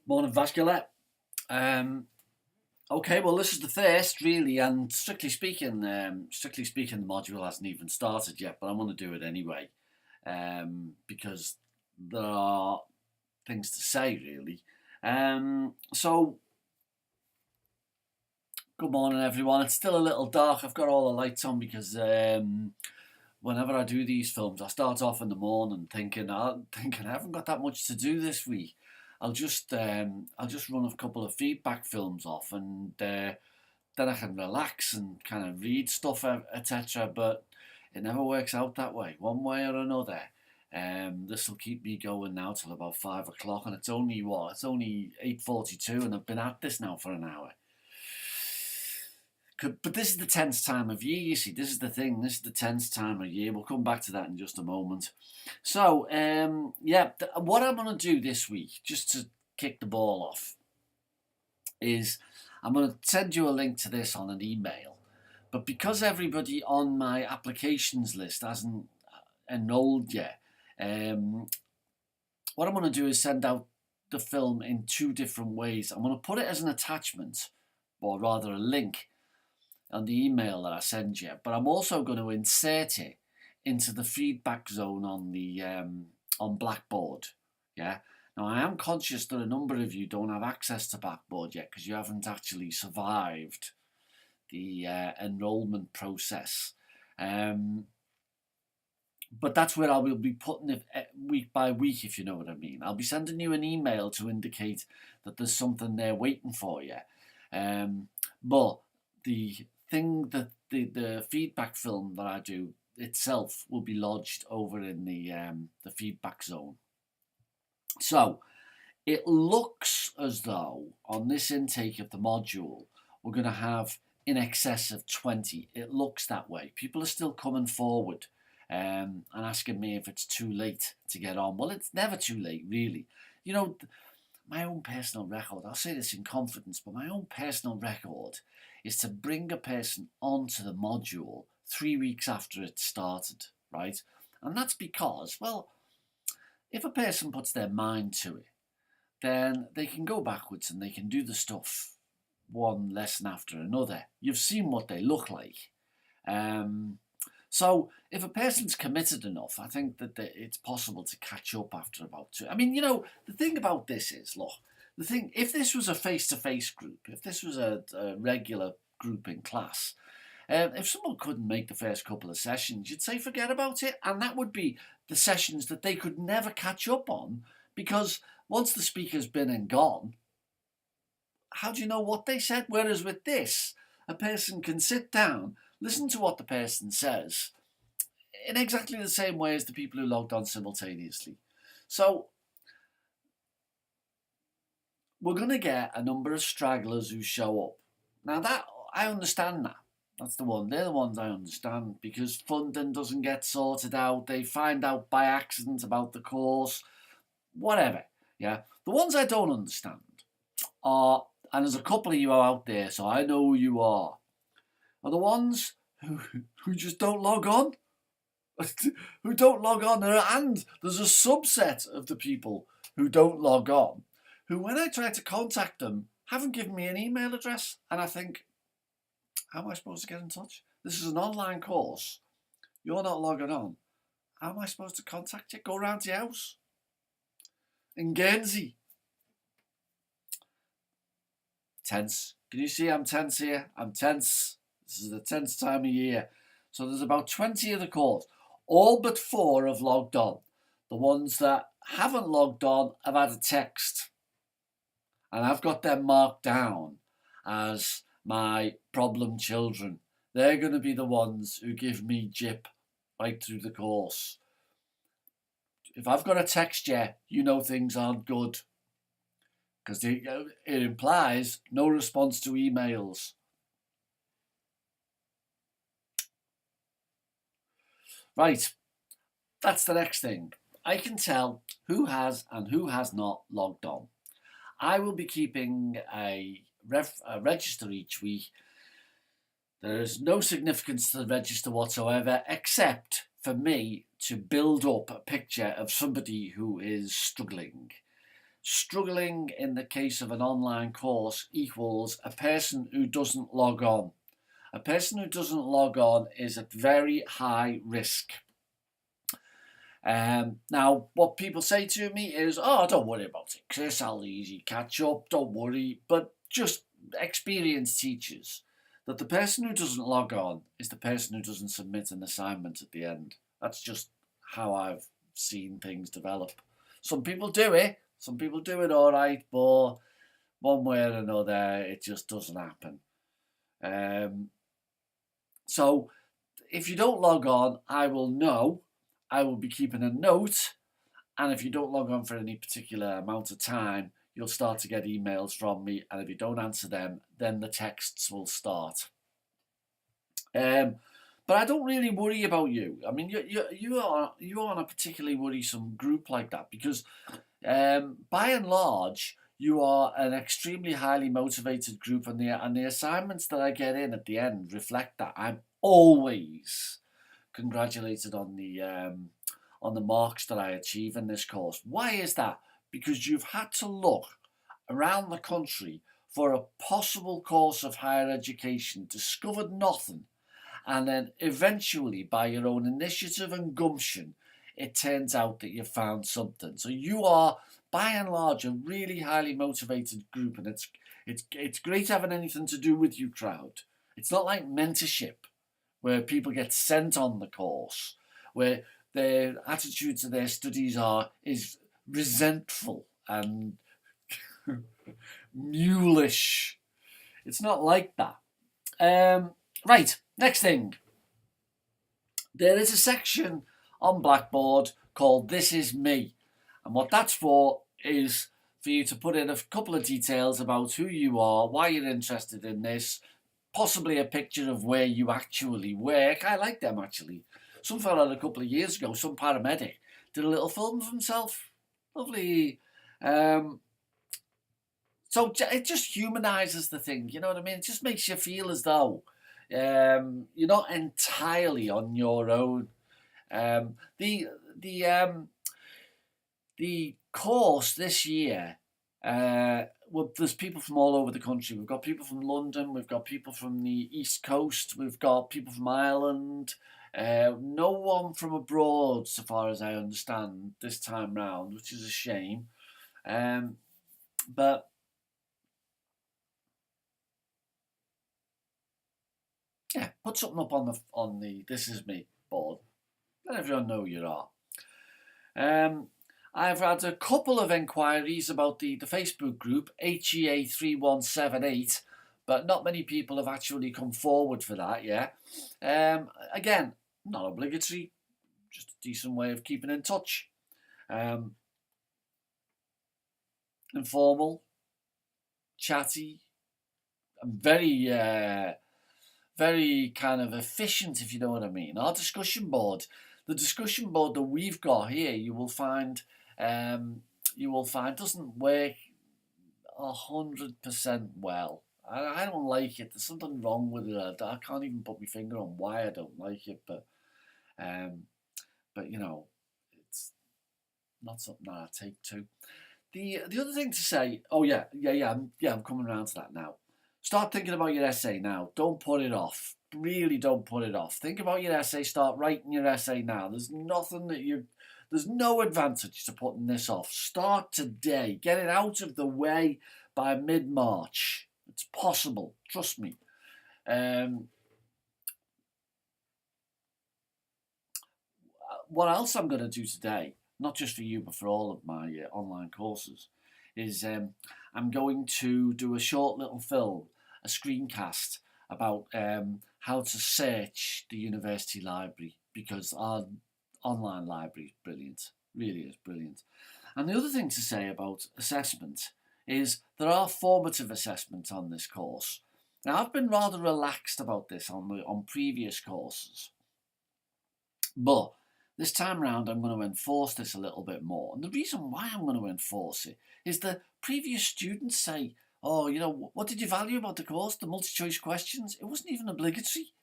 Morning, Vascular. Okay, well, this is the first, really, and strictly speaking, the module hasn't even started yet, but I'm going to do it anyway because there are things to say, really. So, good morning, everyone. It's still a little dark. I've got all the lights on because whenever I do these films, I start off in the morning thinking I haven't got that much to do this week. I'll just run a couple of feedback films off, and then I can relax and kind of read stuff, etc. But it never works out that way, one way or another. This will keep me going now till about 5 o'clock, and it's only what? It's only 8:42, and I've been at this now for an hour. But this is the tense time of year, you see. This is the thing. This is the tense time of year. We'll come back to that in just a moment. So, yeah, what I'm going to do this week, just to kick the ball off, is I'm going to send you a link to this on an email. But because everybody on my applications list hasn't enrolled yet, what I'm going to do is send out the film in two different ways. I'm going to put it as an attachment, or rather a link, on the email that I send you, but I'm also going to insert it into the feedback zone on Blackboard. Yeah. Now I am conscious that a number of you don't have access to Blackboard yet because you haven't actually survived the enrolment process. But that's where I will be putting it week by week, if you know what I mean. I'll be sending you an email to indicate that there's something there waiting for you. But the thing that the feedback film that I do itself will be lodged over in the feedback zone. So it looks as though on this intake of the module we're going to have in excess of 20. It looks that way. People are still coming forward and asking me if it's too late to get on. Well, it's never too late, really. You know, my own personal record, I'll say this in confidence, but my own personal record is to bring a person onto the module 3 weeks after it started, right? And that's because, well, if a person puts their mind to it, then they can go backwards and they can do the stuff one lesson after another. You've seen what they look like. So if a person's committed enough, I think that it's possible to catch up after about two. I mean, the thing about this is, look, if this was a face-to-face group, if this was a regular group in class, if someone couldn't make the first couple of sessions, you'd say forget about it, and that would be the sessions that they could never catch up on, because once the speaker's been and gone, how do you know what they said? Whereas with this, a person can sit down, listen to what the person says, in exactly the same way as the people who logged on simultaneously. So we're going to get a number of stragglers who show up. Now that I understand that. That's the one. They're the ones I understand because funding doesn't get sorted out. They find out by accident about the course, whatever. Yeah. The ones I don't understand are, and there's a couple of you out there, so I know who you are the ones who just don't log on. Who don't log on. And there's a subset of the people who don't log on who, when I try to contact them, haven't given me an email address. And I think, how am I supposed to get in touch? This is an online course. You're not logging on. How am I supposed to contact you? Go round to your house in Guernsey. Tense. Can you see I'm tense here? I'm tense. This is the tense time of year. So there's about 20 of the course. All but 4 have logged on. The ones that haven't logged on have had a text. And I've got them marked down as my problem children. They're going to be the ones who give me jip right through the course. If I've got a text you, you know things aren't good. Because it implies no response to emails. Right, that's the next thing. I can tell who has and who has not logged on. I will be keeping a register each week. There is no significance to the register whatsoever, except for me to build up a picture of somebody who is struggling. struggling in the case of an online course equals a person who doesn't log on. A person who doesn't log on is at very high risk. Now, what people say to me is, oh, don't worry about it, Chris, I'll easy catch up, don't worry. But just experience teachers that the person who doesn't log on is the person who doesn't submit an assignment at the end. That's just how I've seen things develop. Some people do it all right, but one way or another, it just doesn't happen. So if you don't log on, I will know. I will be keeping a note, and if you don't log on for any particular amount of time, you'll start to get emails from me, and if you don't answer them, then the texts will start. But I don't really worry about you. I mean, you aren't a particularly worrisome group like that, because by and large, you are an extremely highly motivated group, and the assignments that I get in at the end reflect that. I'm always congratulated on the marks that I achieve in this course. Why is that? Because you've had to look around the country for a possible course of higher education, discovered nothing, and then eventually, by your own initiative and gumption, it turns out that you found something. So you are, by and large, a really highly motivated group, and it's great having anything to do with you, crowd. It's not like mentorship, where people get sent on the course, where their attitude to their studies is resentful and mulish. It's not like that. Right, next thing. There is a section on Blackboard called This Is Me. And what that's for is for you to put in a couple of details about who you are, why you're interested in this, possibly a picture of where you actually work. I like them, actually. Some fella a couple of years ago, some paramedic, did a little film of himself. Lovely. So it just humanises the thing, you know what I mean? It just makes you feel as though you're not entirely on your own. The course this year, well, there's people from all over the country. We've got people from London, we've got people from the East Coast, we've got people from Ireland. No one from abroad, so far as I understand, this time round, which is a shame. But yeah, put something up on the This Is Me board. Let everyone know you are. I've had a couple of enquiries about the Facebook group HEA3178, but not many people have actually come forward for that yet. Again, not obligatory, just a decent way of keeping in touch. Informal, chatty, and very kind of efficient, if you know what I mean. Our discussion board, the discussion board that we've got here, you will find doesn't work 100% well. I don't like it. There's something wrong with it. I can't even put my finger on why I don't like it, but you know, it's not something that I take to. The other thing to say, I'm coming around to that now. Start thinking about your essay now. Don't put it off. Really don't put it off. Think about your essay. Start writing your essay now. There's no advantage to putting this off. Start today. Get it out of the way by mid-March. It's possible. Trust me. What else I'm going to do today, not just for you, but for all of my online courses, is I'm going to do a short little film, a screencast about how to search the university library, because our online library is brilliant, really is brilliant. And the other thing to say about assessment is there are formative assessments on this course. Now, I've been rather relaxed about this on previous courses, but this time round I'm going to enforce this a little bit more. And the reason why I'm going to enforce it is that previous students say, oh, you know, what did you value about the course? The multi-choice questions? It wasn't even obligatory.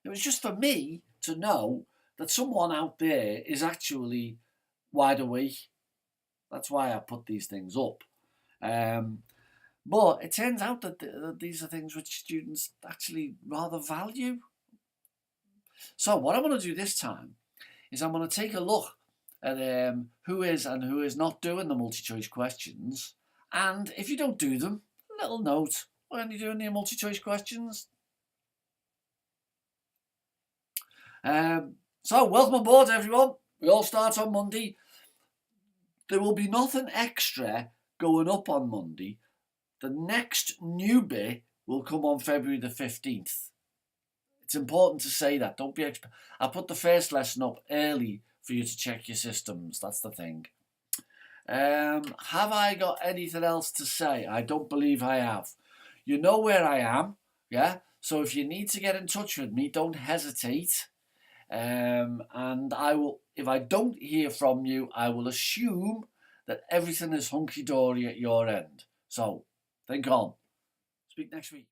It was just for me to know that someone out there is actually wide awake. That's why I put these things up. But it turns out that these are things which students actually rather value. So what I'm going to do this time is I'm going to take a look at who is and who is not doing the multi-choice questions. And if you don't do them, a little note. Why aren't you doing your multi-choice questions? So welcome aboard, everyone. We all start on Monday. There will be nothing extra going up on Monday. The next new bit will come on February the 15th. It's important to say that. Don't be I put the first lesson up early for you to check your systems. That's the thing. Have I got anything else to say? I don't believe I have. You know where I am, yeah? So if you need to get in touch with me, don't hesitate. And I will, if I don't hear from you, I will assume that everything is hunky-dory at your end. So, think on. Speak next week.